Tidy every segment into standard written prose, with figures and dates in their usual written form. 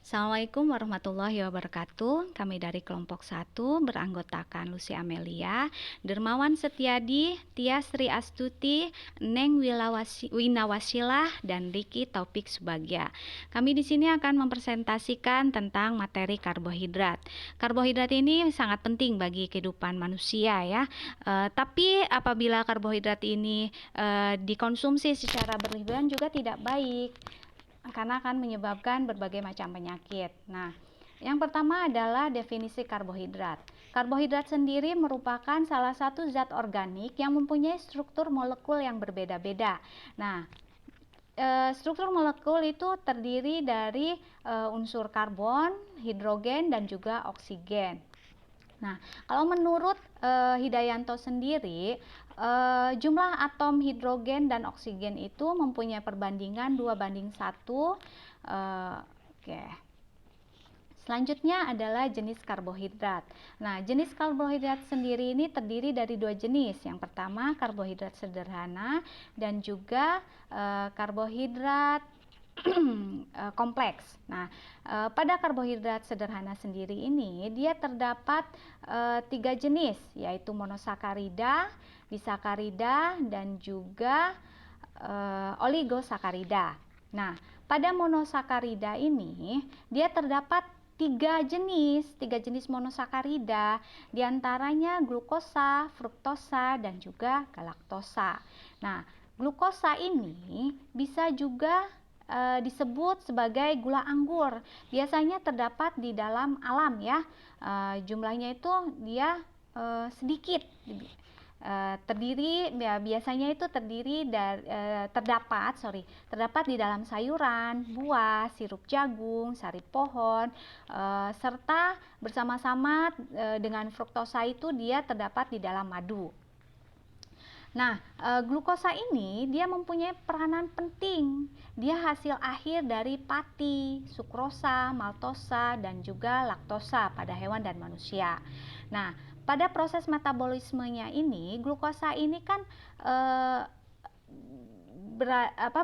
Assalamualaikum warahmatullahi wabarakatuh. Kami dari kelompok 1 beranggotakan Lucy Amelia, Dermawan Setiadi, Tia Sri Astuti, Neng Winawasilah, dan Riki Taufik Subagya. Kami di sini akan mempresentasikan tentang materi karbohidrat. Karbohidrat ini sangat penting bagi kehidupan manusia ya. Tapi apabila karbohidrat ini dikonsumsi secara berlebihan juga tidak baik, karena akan menyebabkan berbagai macam penyakit. Nah, yang pertama adalah definisi karbohidrat. Karbohidrat sendiri merupakan salah satu zat organik yang mempunyai struktur molekul yang berbeda-beda. Nah, struktur molekul itu terdiri dari unsur karbon, hidrogen, dan juga oksigen. Nah, kalau menurut Hidayanto sendiri, jumlah atom hidrogen dan oksigen itu mempunyai perbandingan 2:1. Oke. Selanjutnya adalah jenis karbohidrat. Nah, jenis karbohidrat sendiri ini terdiri dari dua jenis. Yang pertama karbohidrat sederhana dan juga karbohidrat kompleks. Nah, pada karbohidrat sederhana sendiri ini dia terdapat 3 jenis, yaitu monosakarida, disakarida, dan juga oligosakarida. Nah, pada monosakarida ini dia terdapat tiga jenis monosakarida, diantaranya glukosa, fruktosa, dan juga galaktosa. Nah, glukosa ini bisa juga disebut sebagai gula anggur. Biasanya terdapat di dalam alam ya. Jumlahnya itu dia sedikit. Biasanya itu terdapat di dalam sayuran, buah, sirup jagung, sari pohon, serta bersama-sama dengan fruktosa itu dia terdapat di dalam madu. Nah, glukosa ini dia mempunyai peranan penting. Dia hasil akhir dari pati, sukrosa, maltosa, dan juga laktosa pada hewan dan manusia. Nah, pada proses metabolismenya ini, glukosa ini kan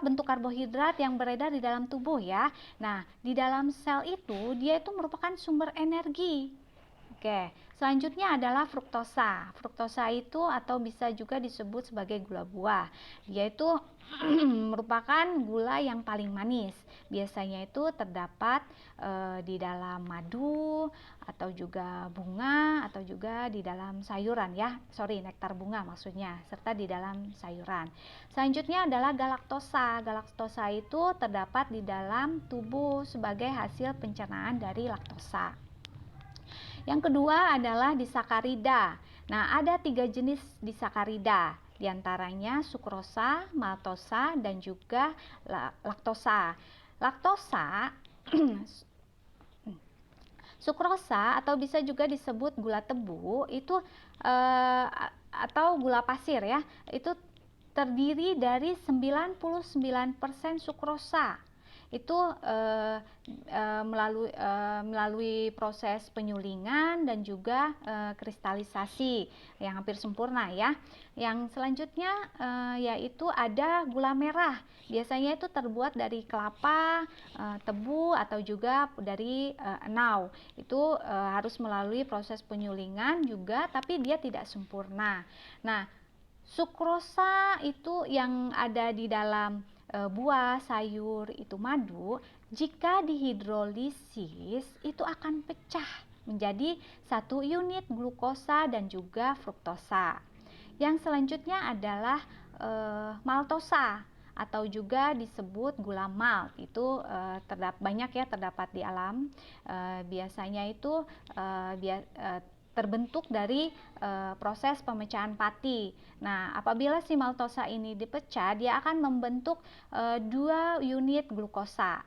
bentuk karbohidrat yang beredar di dalam tubuh ya. Nah, di dalam sel itu dia itu merupakan sumber energi. Oke, selanjutnya adalah fruktosa. Fruktosa itu atau bisa juga disebut sebagai gula buah. Dia itu merupakan gula yang paling manis. Biasanya itu terdapat di dalam madu atau juga bunga atau juga di dalam sayuran ya. Nektar bunga maksudnya, serta di dalam sayuran. Selanjutnya adalah galaktosa. Galaktosa itu terdapat di dalam tubuh sebagai hasil pencernaan dari laktosa. Yang kedua adalah disakarida. Nah, ada 3 jenis disakarida, diantaranya sukrosa, maltosa, dan juga laktosa. Laktosa, sukrosa atau bisa juga disebut gula tebu itu atau gula pasir ya, itu terdiri dari 99% sukrosa. Itu melalui proses penyulingan dan juga kristalisasi yang hampir sempurna ya. Yang selanjutnya yaitu ada gula merah. Biasanya itu terbuat dari kelapa, tebu, atau juga dari enau. Itu harus melalui proses penyulingan juga, tapi dia tidak sempurna. Nah, sukrosa itu yang ada di dalam buah, sayur, itu madu, jika dihidrolisis itu akan pecah menjadi 1 unit glukosa dan juga fruktosa. Yang selanjutnya adalah maltosa atau juga disebut gula malt. Itu terdapat di alam. Biasanya itu terbentuk dari proses pemecahan pati. Nah, apabila si maltosa ini dipecah, dia akan membentuk 2 unit glukosa.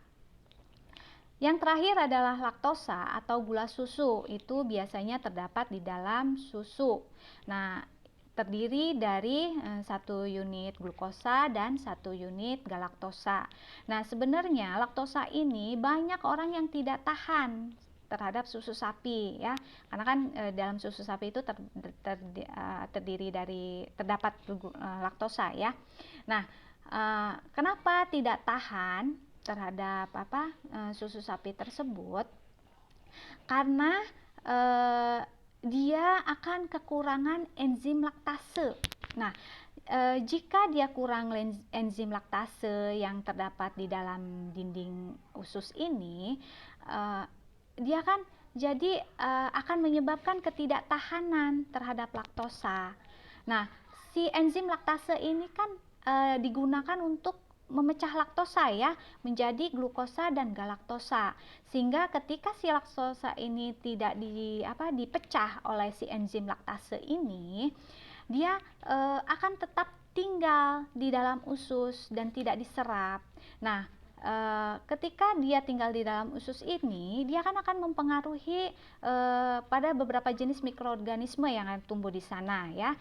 Yang terakhir adalah laktosa atau gula susu. Itu biasanya terdapat di dalam susu. Nah, terdiri dari 1 unit glukosa dan 1 unit galaktosa. Nah, sebenarnya laktosa ini banyak orang yang tidak tahan terhadap susu sapi ya, karena kan dalam susu sapi itu terdapat laktosa ya. Nah, kenapa tidak tahan? terhadap susu sapi tersebut karena dia akan kekurangan enzim laktase. Nah, jika dia kurang enzim laktase yang terdapat di dalam dinding usus ini, dia kan jadi akan menyebabkan ketidaktahanan terhadap laktosa. Nah, si enzim laktase ini kan digunakan untuk memecah laktosa ya menjadi glukosa dan galaktosa, sehingga ketika si laktosa ini tidak dipecah oleh si enzim laktase ini, dia akan tetap tinggal di dalam usus dan tidak diserap. Nah, ketika dia tinggal di dalam usus ini, dia akan mempengaruhi pada beberapa jenis mikroorganisme yang tumbuh di sana ya.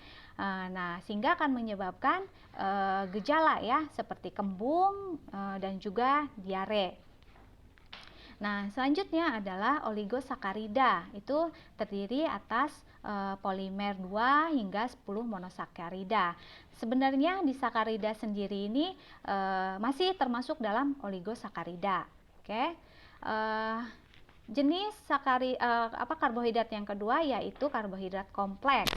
Nah, sehingga akan menyebabkan gejala ya seperti kembung dan juga diare. Nah, selanjutnya adalah oligosakarida. Itu terdiri atas polimer 2 hingga 10 monosakarida. Sebenarnya di sakarida sendiri ini masih termasuk dalam oligosakarida. Oke. Jenis karbohidrat yang kedua yaitu karbohidrat kompleks.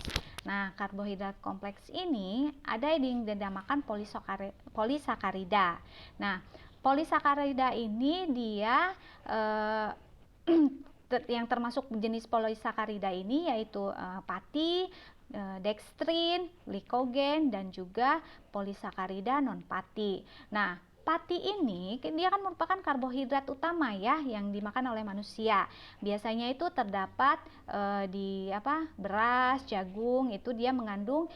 Nah, karbohidrat kompleks ini ada yang dinamakan polisakarida. Nah, polisakarida ini dia yang termasuk jenis polisakarida ini yaitu pati, dekstrin, glikogen, dan juga polisakarida non-pati. Nah, pati ini dia kan merupakan karbohidrat utama ya yang dimakan oleh manusia. Biasanya itu terdapat di beras, jagung, itu dia mengandung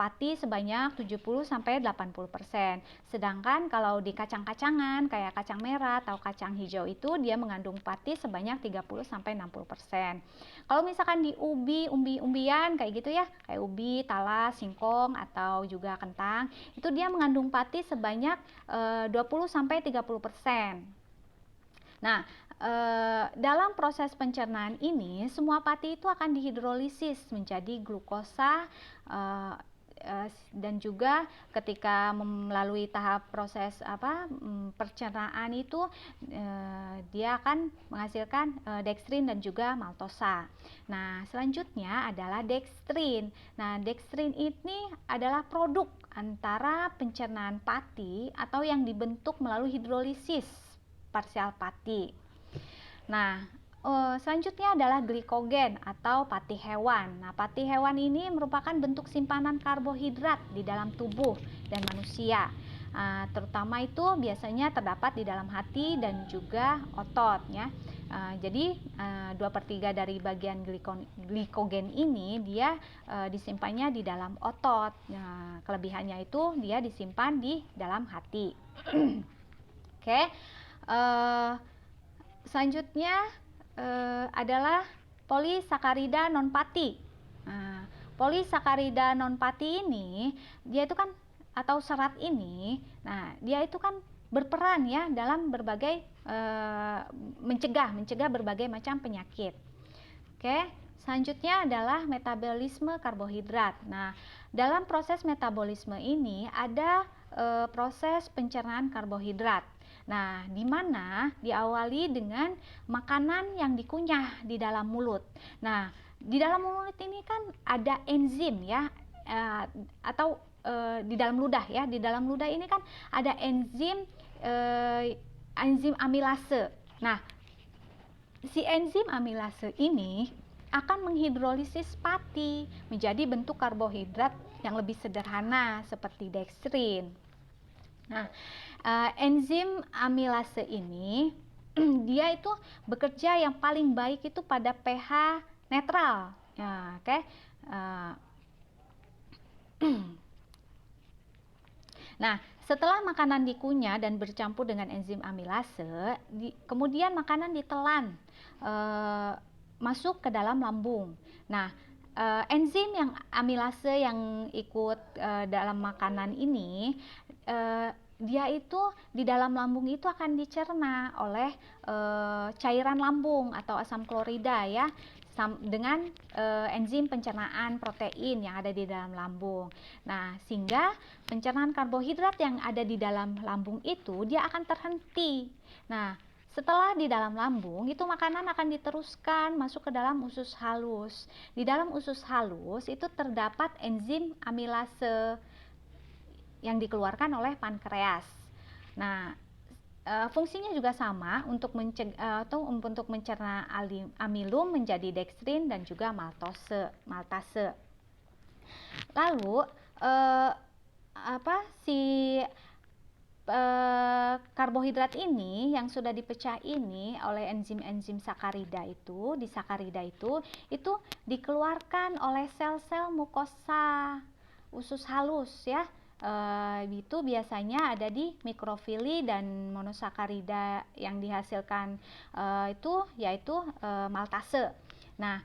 pati sebanyak 70 sampai 80%. Sedangkan kalau di kacang-kacangan kayak kacang merah atau kacang hijau itu dia mengandung pati sebanyak 30 sampai 60%. Kalau misalkan di umbi-umbian kayak gitu ya, kayak ubi, talas, singkong atau juga kentang, itu dia mengandung pati sebanyak 20 sampai 30%. Nah, dalam proses pencernaan ini semua pati itu akan dihidrolisis menjadi glukosa dan juga ketika melalui tahap proses pencernaan itu dia akan menghasilkan dekstrin dan juga maltosa. Nah, selanjutnya adalah dekstrin. Nah, dekstrin ini adalah produk antara pencernaan pati atau yang dibentuk melalui hidrolisis parsial pati. Nah, selanjutnya adalah glikogen atau pati hewan. Nah, pati hewan ini merupakan bentuk simpanan karbohidrat di dalam tubuh dan manusia. Terutama itu biasanya terdapat di dalam hati dan juga otot ya. Jadi 2/3 dari bagian glikogen ini dia disimpannya di dalam otot. Nah, kelebihannya itu dia disimpan di dalam hati. Oke. Selanjutnya adalah polisakarida non-pati. Nah, polisakarida non-pati ini dia itu kan atau serat ini, nah dia itu kan berperan ya dalam berbagai mencegah berbagai macam penyakit. Oke, selanjutnya adalah metabolisme karbohidrat. Nah, dalam proses metabolisme ini ada proses pencernaan karbohidrat. Nah, di mana diawali dengan makanan yang dikunyah di dalam mulut. Nah, di dalam mulut ini kan ada enzim ya, atau di dalam ludah ya. Di dalam ludah ini kan ada enzim amilase. Nah, si enzim amilase ini akan menghidrolisis pati menjadi bentuk karbohidrat yang lebih sederhana seperti dekstrin. Nah, enzim amilase ini dia itu bekerja yang paling baik itu pada pH netral. Ya, oke. Nah, setelah makanan dikunyah dan bercampur dengan enzim amilase, kemudian makanan ditelan masuk ke dalam lambung. Nah, enzim yang amilase yang ikut dalam makanan ini dia itu di dalam lambung itu akan dicerna oleh cairan lambung atau asam klorida ya, dengan enzim pencernaan protein yang ada di dalam lambung. Nah, sehingga pencernaan karbohidrat yang ada di dalam lambung itu dia akan terhenti. Nah, setelah di dalam lambung itu makanan akan diteruskan masuk ke dalam usus halus. Di dalam usus halus itu terdapat enzim amilase yang dikeluarkan oleh pankreas. Nah, fungsinya juga sama untuk mencerna amilum menjadi dekstrin dan juga maltase. Lalu karbohidrat ini yang sudah dipecah ini oleh enzim-enzim sakarida itu, di sakarida itu dikeluarkan oleh sel-sel mukosa usus halus ya. Itu biasanya ada di mikrofili dan monosakarida yang dihasilkan itu yaitu maltase. Nah,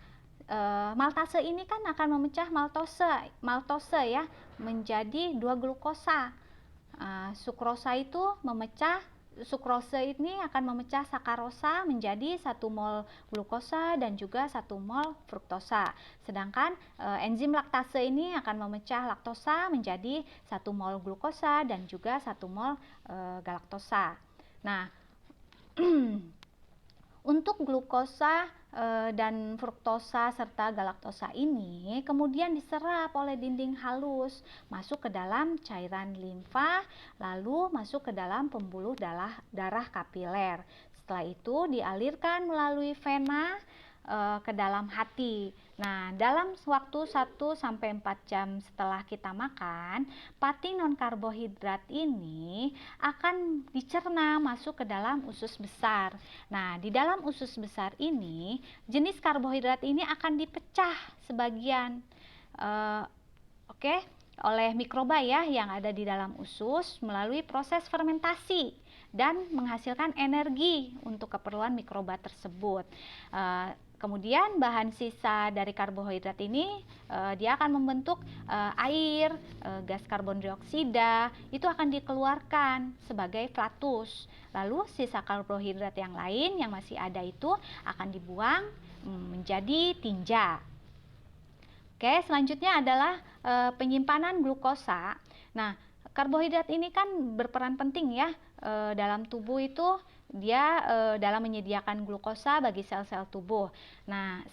maltase ini kan akan memecah maltose ya menjadi 2 glukosa. Sukrose ini akan memecah sakarosa menjadi 1 mol glukosa dan juga 1 mol fruktosa. Sedangkan enzim laktase ini akan memecah laktosa menjadi 1 mol glukosa dan juga 1 mol galaktosa. Nah, untuk glukosa dan fruktosa serta galaktosa ini kemudian diserap oleh dinding halus, masuk ke dalam cairan limfa, lalu masuk ke dalam pembuluh darah kapiler. Setelah itu dialirkan melalui vena ke dalam hati. Nah, dalam waktu 1-4 jam setelah kita makan, pati non-karbohidrat ini akan dicerna masuk ke dalam usus besar. Nah, di dalam usus besar ini, jenis karbohidrat ini akan dipecah sebagian oleh mikroba ya yang ada di dalam usus melalui proses fermentasi dan menghasilkan energi untuk keperluan mikroba tersebut. Kemudian bahan sisa dari karbohidrat ini dia akan membentuk air, gas karbon dioksida, itu akan dikeluarkan sebagai flatus. Lalu sisa karbohidrat yang lain yang masih ada itu akan dibuang menjadi tinja. Oke, selanjutnya adalah penyimpanan glukosa. Nah, karbohidrat ini kan berperan penting ya dalam tubuh itu. Dia dalam menyediakan glukosa bagi sel-sel tubuh. Nah,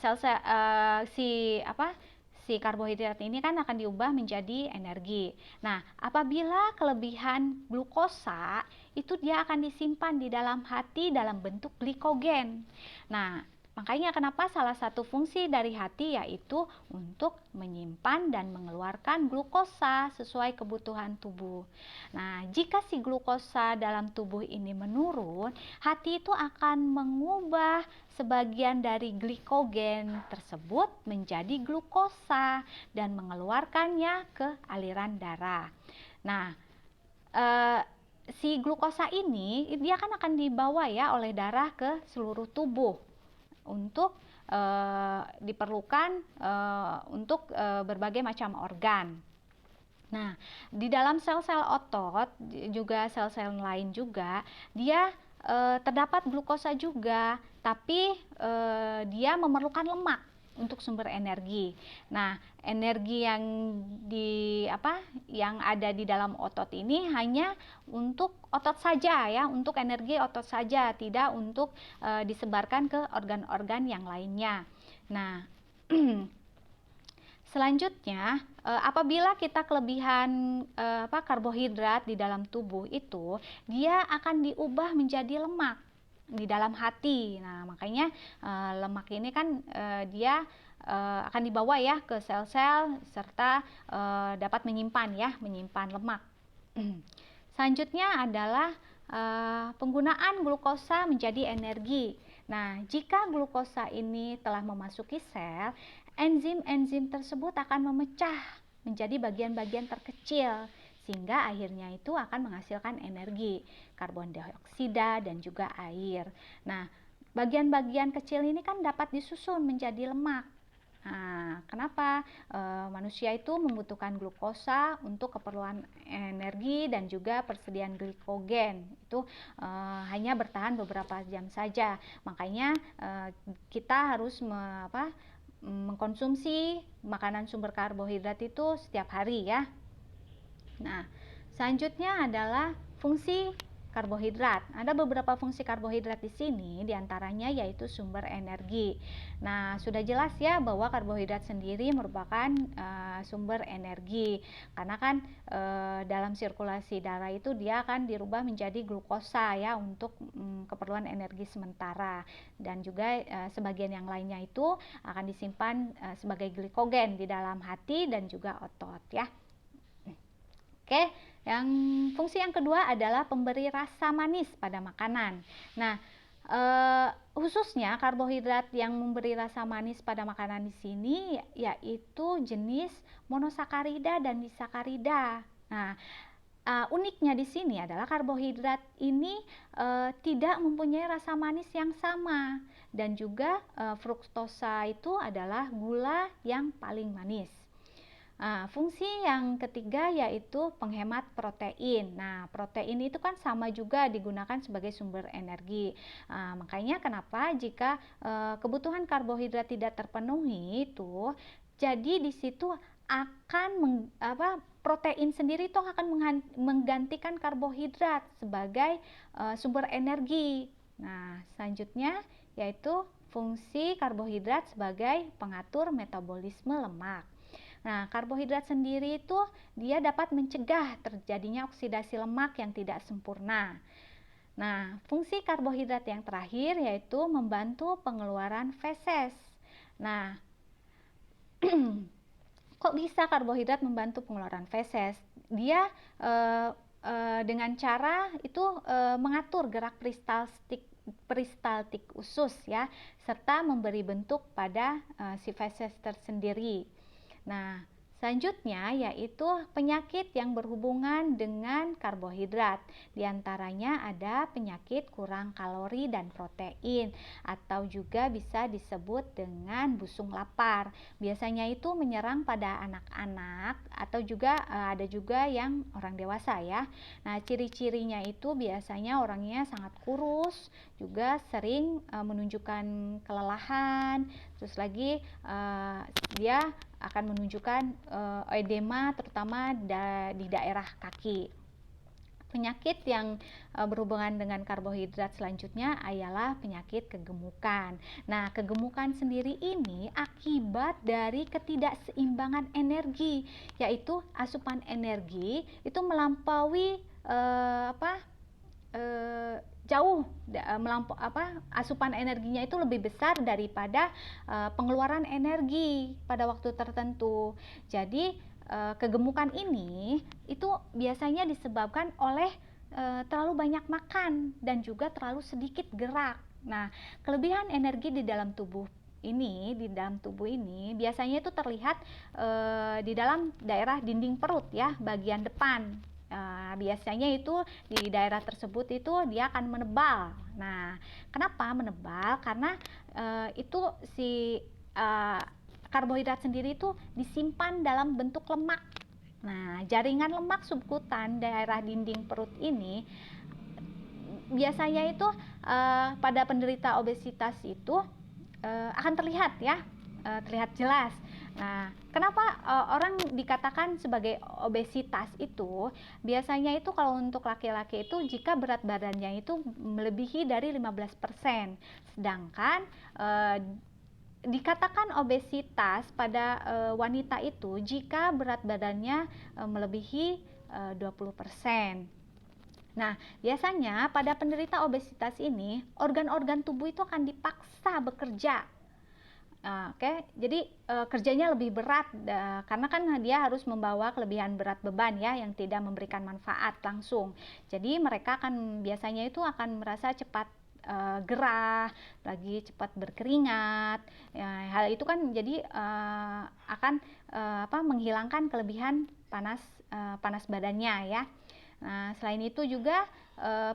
si karbohidrat ini kan akan diubah menjadi energi. Nah, apabila kelebihan glukosa itu dia akan disimpan di dalam hati dalam bentuk glikogen. Nah, makanya kenapa salah satu fungsi dari hati yaitu untuk menyimpan dan mengeluarkan glukosa sesuai kebutuhan tubuh. Nah, jika si glukosa dalam tubuh ini menurun, hati itu akan mengubah sebagian dari glikogen tersebut menjadi glukosa dan mengeluarkannya ke aliran darah. Nah, si glukosa ini dia kan akan dibawa ya oleh darah ke seluruh tubuh untuk diperlukan untuk berbagai macam organ. Nah, di dalam sel-sel otot juga sel-sel lain juga dia terdapat glukosa juga, tapi dia memerlukan lemak untuk sumber energi. Nah, energi yang ada di dalam otot ini hanya untuk otot saja ya, untuk energi otot saja, tidak untuk disebarkan ke organ-organ yang lainnya. Nah, selanjutnya, apabila kita kelebihan karbohidrat di dalam tubuh itu, dia akan diubah menjadi lemak di dalam hati. Nah, makanya lemak ini kan dia akan dibawa ya ke sel-sel serta dapat menyimpan lemak. Selanjutnya adalah penggunaan glukosa menjadi energi. Nah, jika glukosa ini telah memasuki sel, enzim-enzim tersebut akan memecah menjadi bagian-bagian terkecil sehingga akhirnya itu akan menghasilkan energi, karbon dioksida dan juga air. Nah, bagian-bagian kecil ini kan dapat disusun menjadi lemak. Nah, kenapa manusia itu membutuhkan glukosa untuk keperluan energi dan juga persediaan glikogen itu hanya bertahan beberapa jam saja. Makanya kita harus mengkonsumsi makanan sumber karbohidrat itu setiap hari ya. Nah, selanjutnya adalah fungsi karbohidrat. Ada beberapa fungsi karbohidrat di sini, diantaranya yaitu sumber energi. Nah, sudah jelas ya bahwa karbohidrat sendiri merupakan sumber energi, karena kan dalam sirkulasi darah itu dia akan dirubah menjadi glukosa ya untuk keperluan energi sementara, dan juga sebagian yang lainnya itu akan disimpan sebagai glikogen di dalam hati dan juga otot ya. Oke, fungsi yang kedua adalah pemberi rasa manis pada makanan. Nah, khususnya karbohidrat yang memberi rasa manis pada makanan di sini yaitu jenis monosakarida dan disakarida. Nah, uniknya di sini adalah karbohidrat ini tidak mempunyai rasa manis yang sama, dan juga fruktosa itu adalah gula yang paling manis. Fungsi yang ketiga yaitu penghemat protein. Nah, protein itu kan sama juga digunakan sebagai sumber energi. Makanya kenapa jika kebutuhan karbohidrat tidak terpenuhi itu, jadi di situ akan protein sendiri itu akan menggantikan karbohidrat sebagai sumber energi. Nah, selanjutnya yaitu fungsi karbohidrat sebagai pengatur metabolisme lemak. Nah, karbohidrat sendiri itu dia dapat mencegah terjadinya oksidasi lemak yang tidak sempurna. Nah, fungsi karbohidrat yang terakhir yaitu membantu pengeluaran feses. Nah, kok bisa karbohidrat membantu pengeluaran feses? Dia dengan cara itu mengatur gerak peristaltik usus ya, serta memberi bentuk pada si feses tersendiri. Nah, selanjutnya yaitu penyakit yang berhubungan dengan karbohidrat. Di antaranya ada penyakit kurang kalori dan protein, atau juga bisa disebut dengan busung lapar. Biasanya itu menyerang pada anak-anak atau juga ada juga yang orang dewasa ya. Nah, ciri-cirinya itu biasanya orangnya sangat kurus, juga sering menunjukkan kelelahan, terus lagi dia akan menunjukkan edema terutama di daerah kaki. Penyakit yang berhubungan dengan karbohidrat selanjutnya ialah penyakit kegemukan. Nah, kegemukan sendiri ini akibat dari ketidakseimbangan energi, yaitu asupan energi itu melampaui jauh asupan energinya itu lebih besar daripada pengeluaran energi pada waktu tertentu. Jadi kegemukan ini itu biasanya disebabkan oleh terlalu banyak makan dan juga terlalu sedikit gerak. Nah, kelebihan energi di dalam tubuh ini biasanya itu terlihat di dalam daerah dinding perut ya, bagian depan. Biasanya itu di daerah tersebut itu dia akan menebal. Nah, kenapa menebal? Karena itu si karbohidrat sendiri itu disimpan dalam bentuk lemak. Nah, jaringan lemak subkutan daerah dinding perut ini biasanya itu pada penderita obesitas itu akan terlihat ya, terlihat jelas. Nah, kenapa orang dikatakan sebagai obesitas itu? Biasanya itu kalau untuk laki-laki itu jika berat badannya itu melebihi dari 15%. Sedangkan dikatakan obesitas pada wanita itu jika berat badannya melebihi 20%. Nah, biasanya pada penderita obesitas ini organ-organ tubuh itu akan dipaksa bekerja. Jadi kerjanya lebih berat karena kan dia harus membawa kelebihan berat beban ya yang tidak memberikan manfaat langsung. Jadi mereka akan biasanya itu akan merasa cepat gerah, lagi cepat berkeringat. Hal itu kan jadi akan menghilangkan kelebihan panas badannya ya. Nah, selain itu juga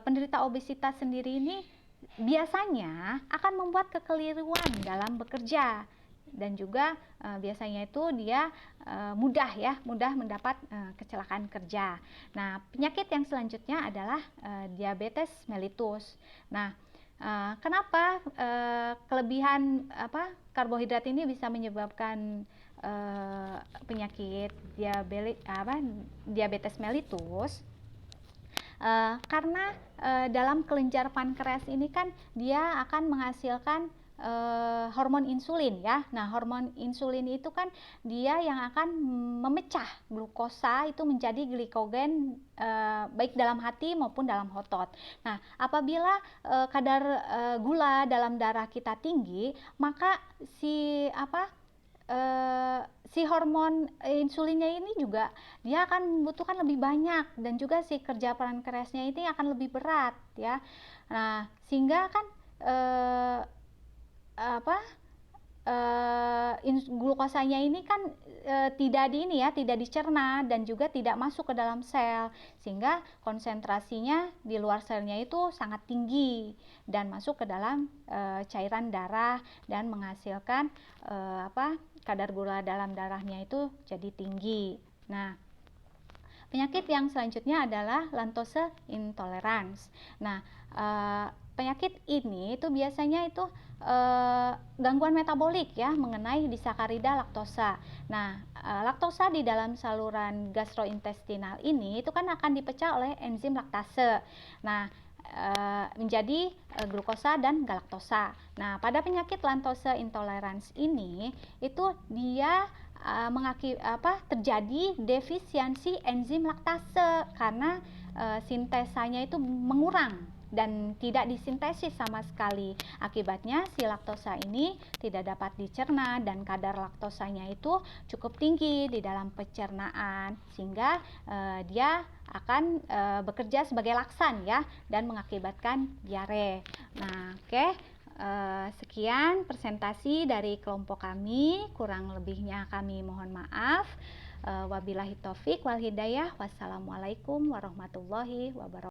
penderita obesitas sendiri ini biasanya akan membuat kekeliruan dalam bekerja. dan juga biasanya itu dia mudah mendapat kecelakaan kerja. Nah, penyakit yang selanjutnya adalah diabetes mellitus. Nah, kenapa kelebihan karbohidrat ini bisa menyebabkan penyakit diabetes mellitus? Karena dalam kelenjar pankreas ini kan dia akan menghasilkan hormon insulin ya. Nah, hormon insulin itu kan dia yang akan memecah glukosa itu menjadi glikogen baik dalam hati maupun dalam otot. Nah, apabila kadar gula dalam darah kita tinggi, maka si hormon insulinnya ini juga dia akan membutuhkan lebih banyak, dan juga si kerja pankreasnya ini akan lebih berat ya. Nah, sehingga kan glukosanya ini kan tidak dicerna dan juga tidak masuk ke dalam sel, sehingga konsentrasinya di luar selnya itu sangat tinggi dan masuk ke dalam cairan darah dan menghasilkan kadar gula dalam darahnya itu jadi tinggi. Nah, penyakit yang selanjutnya adalah lactose intolerance. Nah, penyakit ini itu biasanya itu gangguan metabolik ya mengenai disakarida laktosa. Nah, laktosa di dalam saluran gastrointestinal ini itu kan akan dipecah oleh enzim laktase. Nah, menjadi glukosa dan galaktosa. Nah, pada penyakit lactose intolerance ini itu dia terjadi defisiensi enzim laktase karena sintesanya itu mengurang dan tidak disintesis sama sekali. Akibatnya si laktosa ini tidak dapat dicerna dan kadar laktosanya itu cukup tinggi di dalam pencernaan, sehingga dia akan bekerja sebagai laksan ya dan mengakibatkan diare. Nah, sekian presentasi dari kelompok kami, kurang lebihnya kami mohon maaf. Wabillahi taufik wal hidayah. Wassalamualaikum warahmatullahi wabarakatuh.